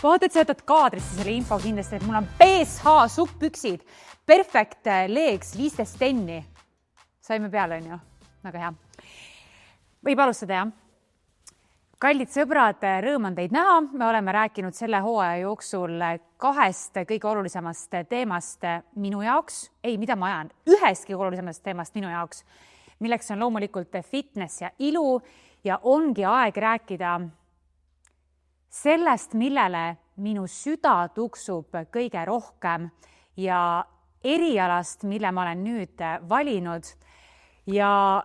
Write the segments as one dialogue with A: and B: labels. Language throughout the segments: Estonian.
A: Vaata, et sa jätad kaadrisse selle info kindlasti, et mul on BSH supppüksid, perfect legs, 15 tenni. Saime peale, on ju? Väga hea. Võib alustada, jah? Kallid sõbrad, rõõm on teid näha. Me oleme rääkinud selle hooaja jooksul 2 kõige olulisemast teemast minu jaoks. Ei, mida ma ajan? 1 kõige olulisemast teemast minu jaoks, milleks on loomulikult fitness ja ilu ja ongi aeg rääkida sellest, millele minu süda tuksub kõige rohkem ja erialast, mille ma olen nüüd valinud. Ja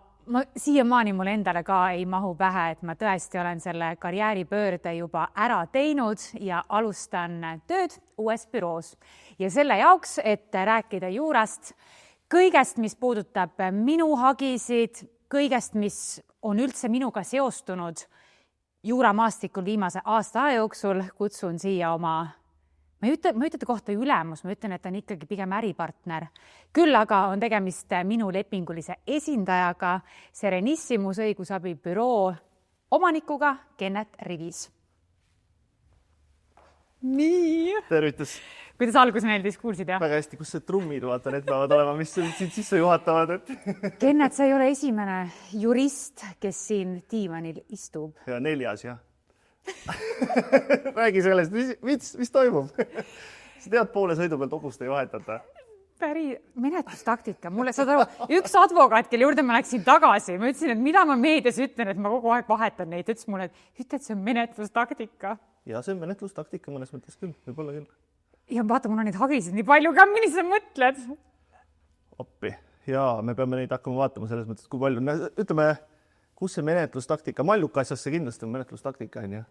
A: siiamaani mul endale ka ei mahu pähe, et ma tõesti olen selle karjääripöörde juba ära teinud ja alustan tööd uues büroos. Ja selle jaoks, et rääkida juurast, kõigest, mis puudutab minu hagisid, kõigest, mis on üldse minuga seostunud juuramaastikul viimase aasta jooksul, kutsun siia oma, ma ei ütle kohta ülemus, ma ütlen, et ta on ikkagi pigem äripartner. Küll aga on tegemist minu lepingulise esindajaga, Serenissimus õigusabi büroo omanikuga Kennet Rivis. Nii.
B: Tervitus.
A: Kuidas algus meeldis, kuulsid, jah?
B: Väga hästi, kus see trummid vaata, need peavad olema, mis sind sisse juhatavad?
A: Kennet, sa ei ole esimene jurist, kes siin diivanil istub.
B: Ja 4, jah. Räägi sellest, mis toimub? Sa tead, poole sõidu pealt hobust ei vahetata.
A: Menetlustaktika. Mulle saad aru, üks advokaat, kelle juurde ma läksin tagasi. Ma ütlesin, et mida ma meedias ütlen, et ma kogu aeg vahetan neid. Ütles mulle, et ütle, et see on menetlustaktika.
B: Ja see on menetlustaktika mõnes mõttes küll, võib-olla küll.
A: Ja vaata, mul on neid hagisid nii palju ka, millise sa mõtled?
B: Appi. Jaa, me peame neid hakkama vaatama selles mõttes, kui palju. Ütleme, kus see menetlustaktika? Malluka asjasse kindlasti on menetlustaktika, on ju?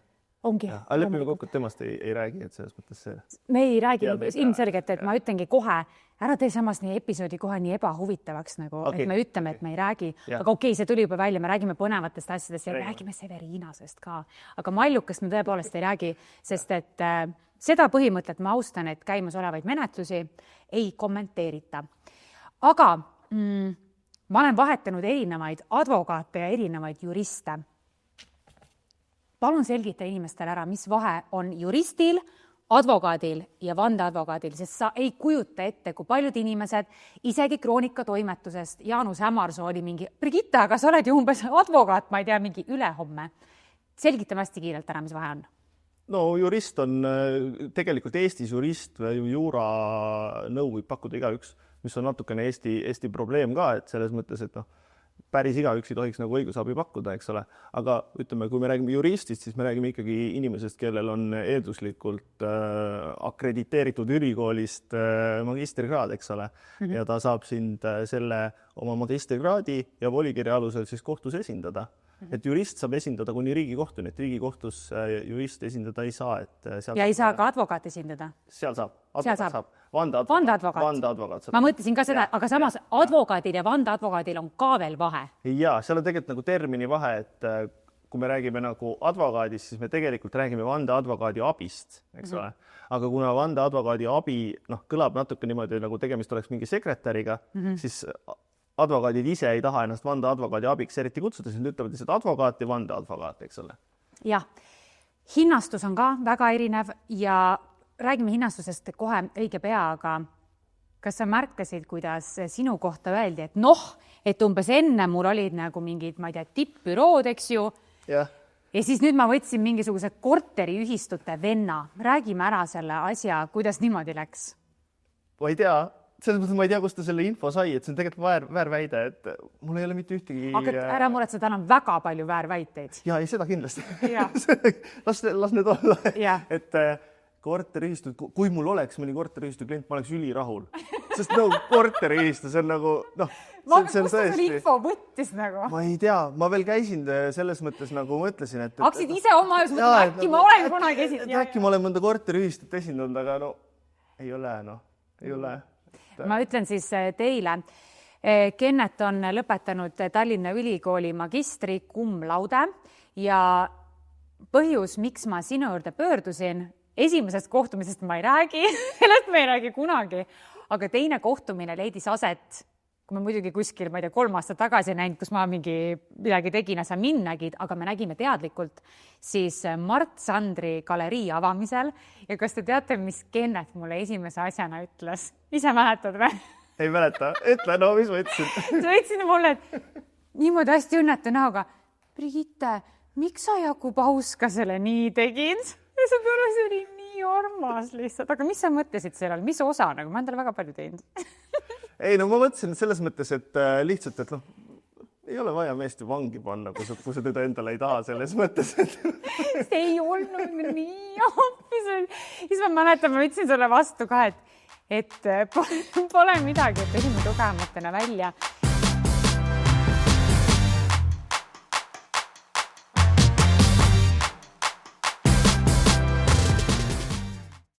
A: Ongi.
B: Aga lepime kokku, et temast ei räägi, et selles mõttes see...
A: Me ei räägi ilmselgelt, et ma ütlengi kohe, ära tee samas nii episoodi kohe nii ebahuvitavaks, nagu, et me ütleme, et me ei räägi. Aga okei, see tuli juba välja, me räägime põnevatest asjadest ja räägime Severinasest ka. Aga Mallukast me tõepoolest ei räägi, sest et seda põhimõtet ma austan, et käimas olevaid menetlusi ei kommenteerita. Aga ma olen vahetanud erinevaid advokaate ja erinevaid juriste. Palun selgita inimestele ära, mis vahe on juristil, advokaadil ja vandeadvokaadil, sest sa ei kujuta ette, kui paljud inimesed, isegi Kroonika toimetusest, Jaanus Hämarsoo oli mingi, Brigitte, aga sa oled ju umbes advokaat, ma ei tea, mingi ülehomme. Selgitame hästi kiirelt ära, mis vahe on.
B: No jurist on tegelikult Eestis jurist või juura nõu võib pakkuda igaüks, mis on natukene Eesti probleem ka, et selles mõttes, et päris igaüks ei tohiks nagu õigusabi pakkuda, eks ole. Aga ütleme, kui me räägime juristist, siis me räägime ikkagi inimesest, kellel on eelduslikult akrediteeritud ülikoolist magistrikraad, eks ole. Ja ta saab sind selle oma magistrikraadi ja volikirja alusel siis kohtus esindada. Et jurist saab esindada kuni Riigikohtuni, et Riigikohtus jurist esindada ei saa.
A: Ja ei saa ka advokaat esindada?
B: Seal saab.
A: Vandeadvokaat. Ma mõtlesin ka seda, aga samas advokaadil ja vandeadvokaadil on ka veel vahe.
B: Jaa, seal on tegelikult nagu termini vahe, et kui me räägime nagu advokaadist, siis me tegelikult räägime vandeadvokaadi abist, eks ole. Aga kuna vandeadvokaadi abi kõlab natuke niimoodi, nagu tegemist oleks mingi sekretäriga, siis advokaadid ise ei taha ennast vandeadvokaadi abiks eriti kutsuda, siis nad ütlevad lihtsalt advokaat ja vandeadvokaat, eks ole.
A: Jah, hinnastus on ka väga erinev ja räägime hinnastusest kohe õige pea, aga kas sa märkasid, kuidas sinu kohta öeldi, et et umbes enne mul olid nagu mingid, ma ei tea, tippbürood, eks ju?
B: Ja
A: siis nüüd ma võtsin mingisuguse korteriühistute venna. Räägime ära selle asja, kuidas niimoodi läks?
B: Ma ei tea. Selles mõttes ma ei tea, kust ta selle info sai, et see on tegelikult väärväide, et mul ei ole mitte ühtegi...
A: Aga ära muretse, tal on väga palju väärväiteid.
B: Ja, ei seda kindlasti. Las need olla. Et korteriühistu, kui mul oleks mõni korteriühistu klient, ma oleks ülirahul. Sest korteriühistu, see on nagu...
A: Kust ta selle info võttis nagu?
B: Ma ei tea, ma veel käisin selles mõttes, nagu mõtlesin, et...
A: Haksid ise oma ajus, äkki ma olen kunagi esindanud.
B: Äkki ma olen mõnda korteriühistut esindanud, aga ei ole, ei ole.
A: Ma ütlen siis teile, Kennet on lõpetanud Tallinna Ülikooli magistri cum laude ja põhjus, miks ma sinu juurde pöördusin, esimesest kohtumisest ma ei räägi, sellest me ei räägi kunagi, aga teine kohtumine leidis aset kui me muidugi kuskil, ma ei tea, 3 aastat tagasi näinud, kus ma midagi tegin ja sa mind nägid, aga me nägime teadlikult siis Mart Sandri galerii avamisel ja kas te teate, mis Kennet mulle esimese asjana ütles? Ise mäletad või?
B: Ei mäleta. Ütle, no mis ma ütlesin?
A: Sa ütlesid mulle, et niimoodi hästi õnnetu näoga. Brigitte, miks sa Jakub Auska selle nii tegid? Ja see oli nii armas lihtsalt. Aga mis sa mõtlesid sellel? Mis osa? Nagu ma olen talle väga palju teinud.
B: Ei, no ma mõtlesin selles mõttes, et lihtsalt, et ei ole vaja meest ju vangi panna, kui sa teda endale ei taha selles mõttes.
A: See ei olnud nii hoopis. Siis ma mäletan, ma ütlesin sulle vastu ka, et pole midagi, et esime tugevamatena välja.